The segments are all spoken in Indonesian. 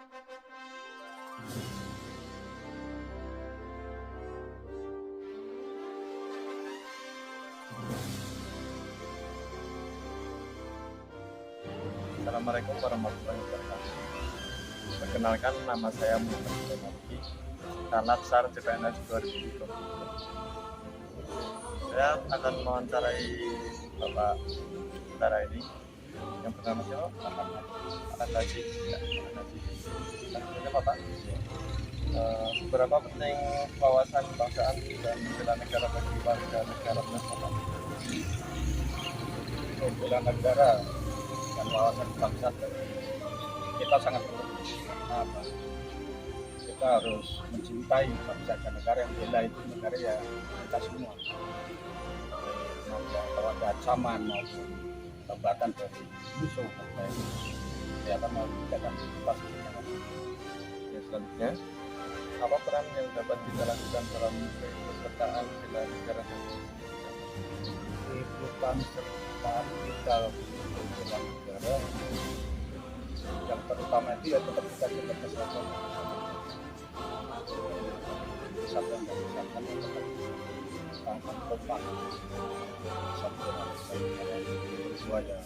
Assalamualaikum warahmatullahi wabarakatuh. Perkenalkan, nama saya Muhammad Zenardi, Latsar CPNS 2020. Saya akan mewawancarai Bapak Tara ini. Yang pertama siapa? Ahmad Haji. Lanjutnya Bapak. Seberapa penting wawasan kebangsaan dan bela negara bagi warga negara Bapak? Bela negara dan wawasan kebangsaan kita sangat perlu. Kenapa? Kita harus mencintai bangsa dan negara. Yang bela itu negara ya kita semua. Kalau ada ancaman maupun hambatan dari musuh, kelihatan mau kita pasti. Ya, selanjutnya, apa peran yang dapat kita lakukan dalam keikutsertaan bela negara dan Keikutsertaan kita bela negara yang terutama itu ya tetap kita jaga kesehatan. Kesehatan dan kesehatan yang tetap sangat kompak. Semua ya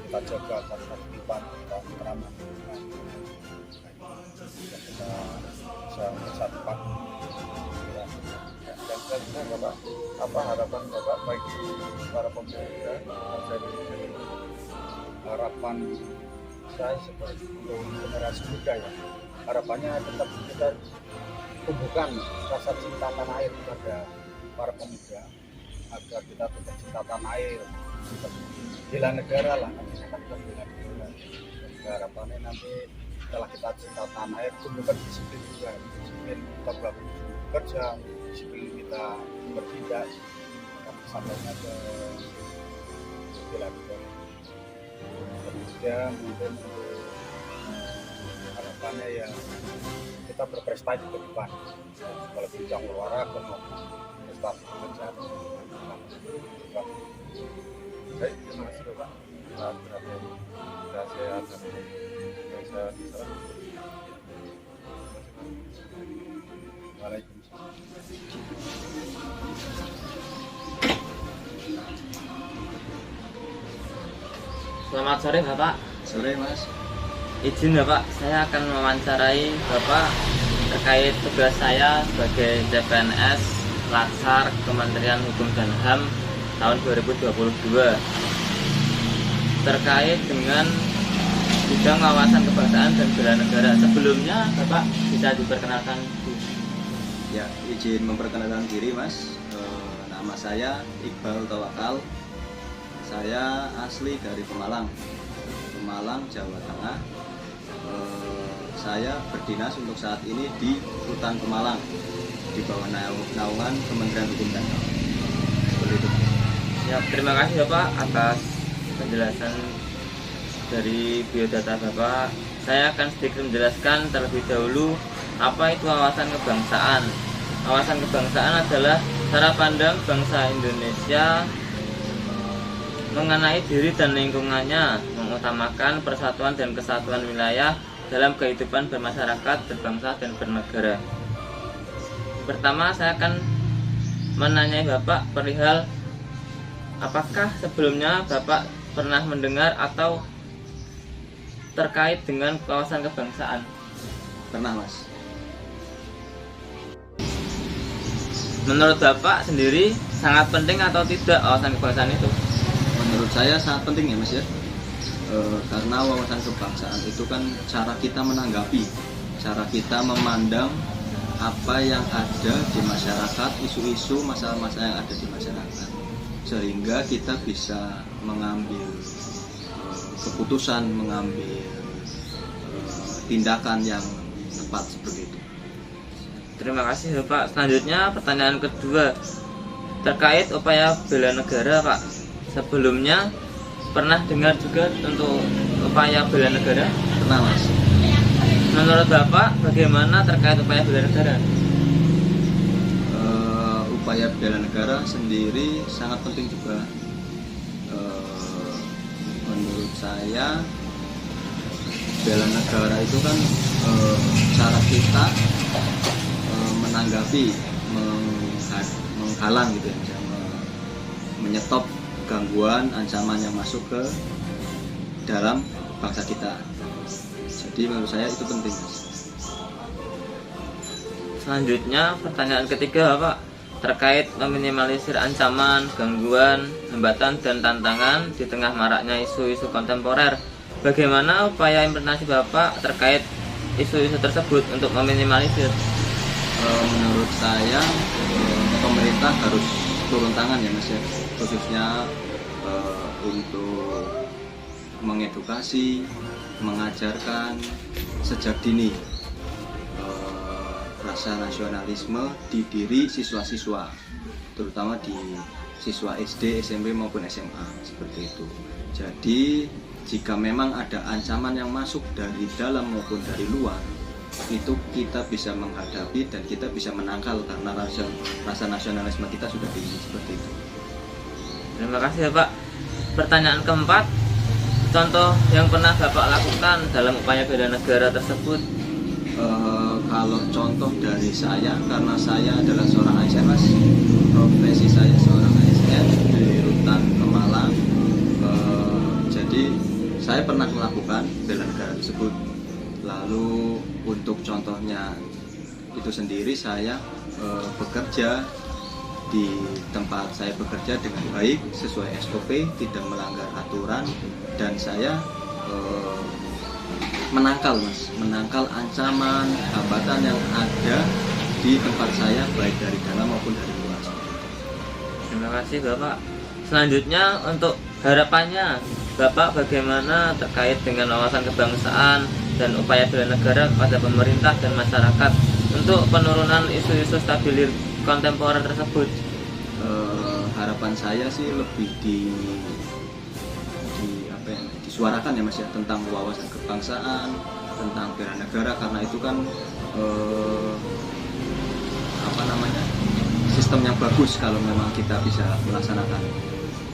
kita jaga ketertiban, kita keamanan, kita bisa bersatukan. dan selanjutnya Bapak, apa harapan Bapak bagi para pemuda bangsa Indonesia ini? Harapan saya sebagai generasi muda ya, harapannya tetap kita tumbuhkan rasa cinta tanah air kepada para pemuda agar kita tetap cinta tanah air, tetap bela negara lah, nanti akan kita bela negara. Harapannya nanti setelah kita cinta tanah air, tumbuhkan disiplin juga, disiplin kita bekerja, disiplin kita bertindak, sampainya ke bela negara. Kemudian mungkin untuk harapannya ya kita berprestasi ke depan, kalau bidang olahraga maupun prestasi pekerjaan. Baik, terima kasih Bapak atas perhatian dan sehat dan bisa salam. Waalaikumsalam. Selamat sore Bapak. Sore Mas. Izin Bapak, saya akan mewawancarai Bapak terkait tugas saya sebagai CPNS Latsar Kementerian Hukum dan HAM tahun 2022 terkait dengan bidang wawasan kebangsaan dan bela negara. Sebelumnya Bapak bisa diperkenalkan. Ya, izin memperkenalkan diri Mas. Nama saya Iqbal Tawakal. Saya asli dari Pemalang, Jawa Tengah. Saya berdinas untuk saat ini di Rutan Pemalang di bawah naungan Kementerian Hukum dan HAM. Seperti itu. Ya, terima kasih Bapak atas penjelasan dari biodata Bapak. Saya akan sedikit menjelaskan terlebih dahulu apa itu wawasan kebangsaan. Wawasan kebangsaan adalah cara pandang bangsa Indonesia mengenai diri dan lingkungannya, mengutamakan persatuan dan kesatuan wilayah dalam kehidupan bermasyarakat, berbangsa, dan bernegara. Pertama, saya akan menanyai Bapak perihal apakah sebelumnya Bapak pernah mendengar atau terkait dengan wawasan kebangsaan? Pernah Mas. Menurut Bapak sendiri sangat penting atau tidak wawasan kebangsaan itu? Menurut saya sangat penting ya Mas ya. Karena wawasan kebangsaan itu kan cara kita menanggapi, cara kita memandang apa yang ada di masyarakat, isu-isu, masalah-masalah yang ada di masyarakat, sehingga kita bisa mengambil keputusan, mengambil tindakan yang tepat seperti itu. Terima kasih Bapak. Selanjutnya pertanyaan kedua terkait upaya bela negara Pak. Sebelumnya pernah dengar juga untuk upaya bela negara? Pernah Mas. Menurut Bapak bagaimana terkait upaya bela negara? Upaya bela negara sendiri sangat penting juga. Menurut saya bela negara itu kan cara kita menanggapi, menghalang gitu ya, menyetop gangguan, ancaman yang masuk ke dalam bangsa kita. Jadi menurut saya itu penting, Mas. Selanjutnya pertanyaan ketiga Bapak, terkait meminimalisir ancaman, gangguan, hambatan, dan tantangan di tengah maraknya isu-isu kontemporer. Bagaimana upaya implementasi Bapak terkait isu-isu tersebut untuk meminimalisir? Menurut saya pemerintah harus turun tangan ya Mas ya, khususnya untuk mengedukasi, mengajarkan sejak dini rasa nasionalisme di diri siswa-siswa, terutama di siswa SD, SMP maupun SMA seperti itu. Jadi jika memang ada ancaman yang masuk dari dalam maupun dari luar, itu kita bisa menghadapi dan kita bisa menangkal karena rasa nasionalisme kita sudah tinggi seperti itu. Terima kasih Bapak. Pertanyaan keempat, contoh yang pernah Bapak lakukan dalam upaya bela negara tersebut? Kalau contoh dari saya, karena saya adalah seorang ASN Mas, profesi saya seorang ASN di Rutan Pemalang, jadi saya pernah melakukan bela negara tersebut. Lalu untuk contohnya itu sendiri, saya bekerja di tempat saya bekerja dengan baik, sesuai SOP, tidak melanggar aturan, dan saya menangkal ancaman, hambatan yang ada di tempat saya, baik dari dalam maupun dari luar. Terima kasih Bapak. Selanjutnya untuk harapannya Bapak bagaimana terkait dengan wawasan kebangsaan dan upaya bela negara kepada pemerintah dan masyarakat untuk penurunan isu-isu stabilir kontemporer tersebut? Harapan saya sih lebih disuarakan ya Mas ya, tentang wawasan kebangsaan, tentang bela negara, karena itu kan sistem yang bagus kalau memang kita bisa melaksanakan.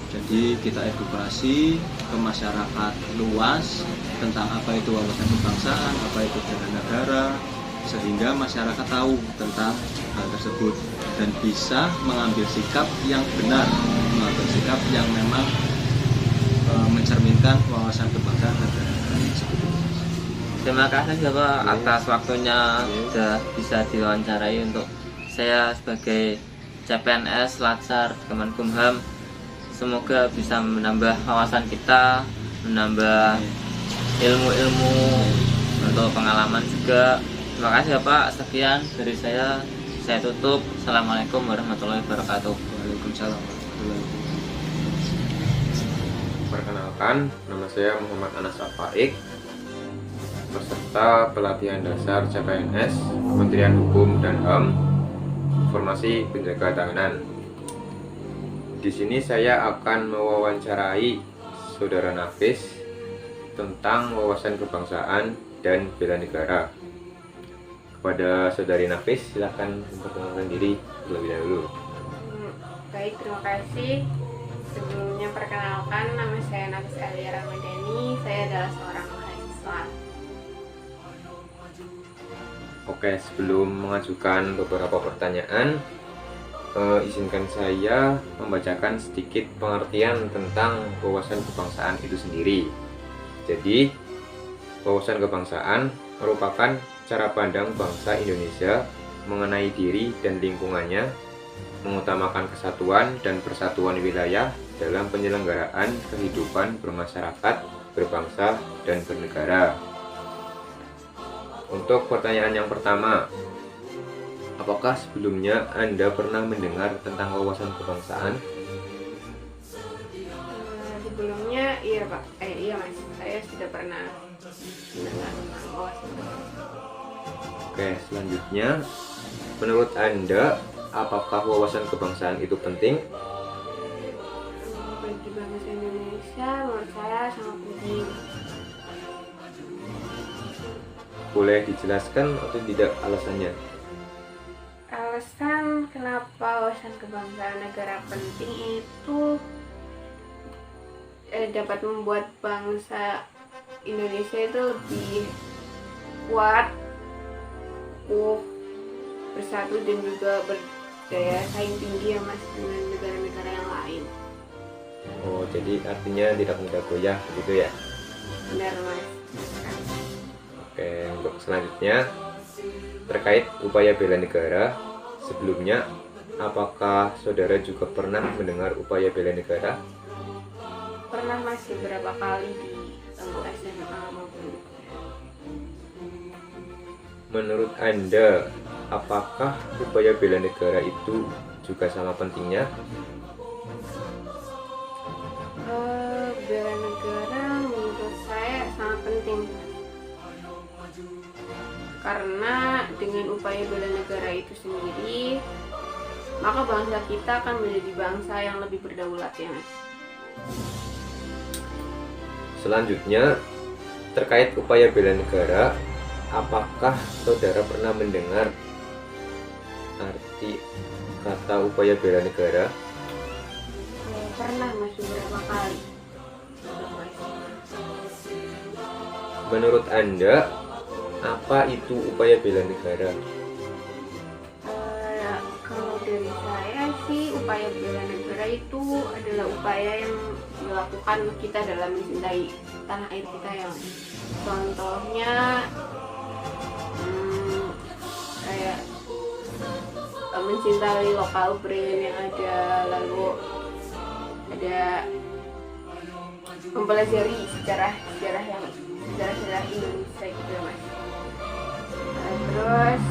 Jadi kita edukasi ke masyarakat luas tentang apa itu wawasan kebangsaan, apa itu bela negara, sehingga masyarakat tahu tentang hal tersebut dan bisa mengambil sikap yang benar, mengambil sikap yang memang mencerminkan wawasan kebangsaan dan bela negara tersebut. Terima kasih Bapak atas waktunya sudah bisa diwawancarai untuk saya sebagai CPNS Latsar Kemenkumham. Semoga bisa menambah wawasan kita, menambah ilmu-ilmu untuk pengalaman juga. Terima kasih Bapak. Sekian dari saya tutup. Assalamualaikum warahmatullahi wabarakatuh. Waalaikumsalam warahmatullahi wabarakatuh. Perkenalkan, nama saya Muhammad Anas Afaik, peserta pelatihan dasar CPNS Kementerian Hukum dan HAM, formasi penjaga tahanan. Di sini saya akan mewawancarai Saudara Nafis tentang wawasan kebangsaan dan bela negara. Kepada Saudari Nafis, silakan memperkenalkan diri terlebih dahulu. Baik, terima kasih. Sebelumnya perkenalkan, nama saya Nafis Alia Ramadhani. Saya adalah seorang mahasiswa. Oke, sebelum mengajukan beberapa pertanyaan, izinkan saya membacakan sedikit pengertian tentang wawasan kebangsaan itu sendiri. Jadi, wawasan kebangsaan merupakan cara pandang bangsa Indonesia mengenai diri dan lingkungannya, mengutamakan kesatuan dan persatuan wilayah dalam penyelenggaraan kehidupan bermasyarakat, berbangsa, dan bernegara. Untuk pertanyaan yang pertama, apakah sebelumnya Anda pernah mendengar tentang wawasan kebangsaan? Sebelumnya iya Pak, iya Mas, saya sudah pernah mendengar tentang wawasan kebangsaan. Oke, selanjutnya, menurut Anda, apakah wawasan kebangsaan itu penting? Bagi bangsa Indonesia, menurut saya sangat penting. Boleh dijelaskan atau tidak alasannya? Alasan kenapa wawasan kebangsaan negara penting itu dapat membuat bangsa Indonesia itu lebih kuat, bersatu dan juga berdaya saing tinggi ya Mas dengan negara-negara yang lain. Oh, jadi artinya tidak mudah goyah gitu ya? Benar Mas. Oke, untuk selanjutnya terkait upaya bela negara, sebelumnya apakah saudara juga pernah mendengar upaya bela negara? Pernah Mas beberapa kali di SMA maupun. Menurut Anda, apakah upaya bela negara itu juga sama pentingnya? Bela negara menurut saya sangat penting. Karena dengan upaya bela negara itu sendiri, maka bangsa kita akan menjadi bangsa yang lebih berdaulat ya Mas. Selanjutnya, terkait upaya bela negara, apakah saudara pernah mendengar arti kata upaya bela negara? Pernah Mas beberapa kali. Menurut Anda, apa itu upaya bela negara? Kalau dari saya sih, upaya bela negara itu adalah upaya yang dilakukan kita dalam mencintai tanah air kita ya. Contohnya kayak mencintai lokal brand yang ada, lalu ada mempelajari sejarah Indonesia gitu ya Mas. Terus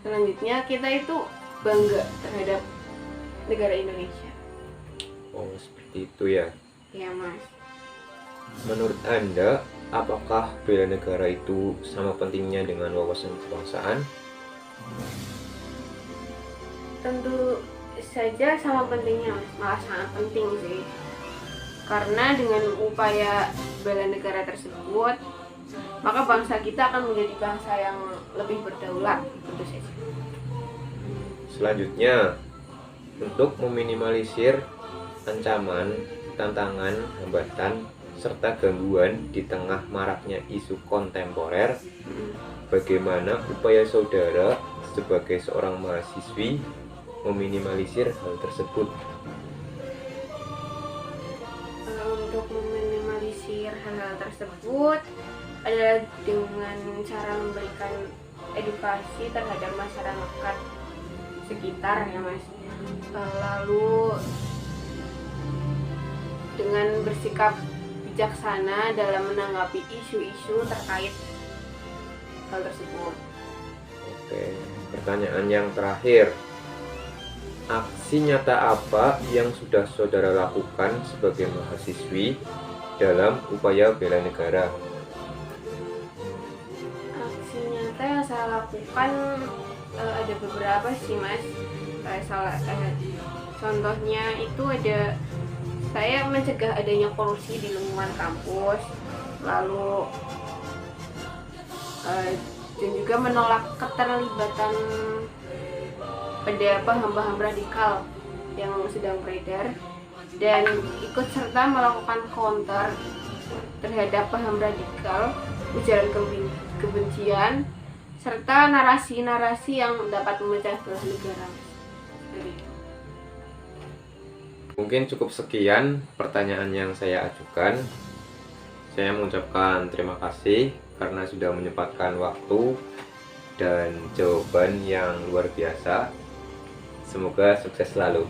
selanjutnya kita itu bangga terhadap negara Indonesia. Oh, seperti itu ya. Ya Mas. Menurut Anda, apakah bela negara itu sama pentingnya dengan wawasan kebangsaan? Tentu saja sama pentingnya Mas, malah sangat penting sih. Karena dengan upaya bela negara tersebut, maka bangsa kita akan menjadi bangsa yang lebih berdaulat, tentu saja. Selanjutnya, untuk meminimalisir ancaman, tantangan, hambatan, serta gangguan di tengah maraknya isu kontemporer, bagaimana upaya saudara sebagai seorang mahasiswi meminimalisir hal tersebut? Untuk meminimalisir hal-hal tersebut adalah dengan cara memberikan edukasi terhadap masyarakat sekitar ya Mas. Lalu dengan bersikap bijaksana dalam menanggapi isu-isu terkait hal tersebut. Oke, pertanyaan yang terakhir. Aksi nyata apa yang sudah saudara lakukan sebagai mahasiswi dalam upaya bela negara? Aksi nyata yang saya lakukan ada beberapa sih Mas. Contohnya itu ada saya mencegah adanya korupsi di lingkungan kampus, lalu dan juga menolak keterlibatan pada paham-paham radikal yang sedang beredar, dan ikut serta melakukan counter terhadap paham radikal, ujaran kebencian, serta narasi-narasi yang dapat memecah belah negara. Mungkin cukup sekian pertanyaan yang saya ajukan. Saya mengucapkan terima kasih karena sudah menyempatkan waktu dan jawaban yang luar biasa. Semoga sukses selalu.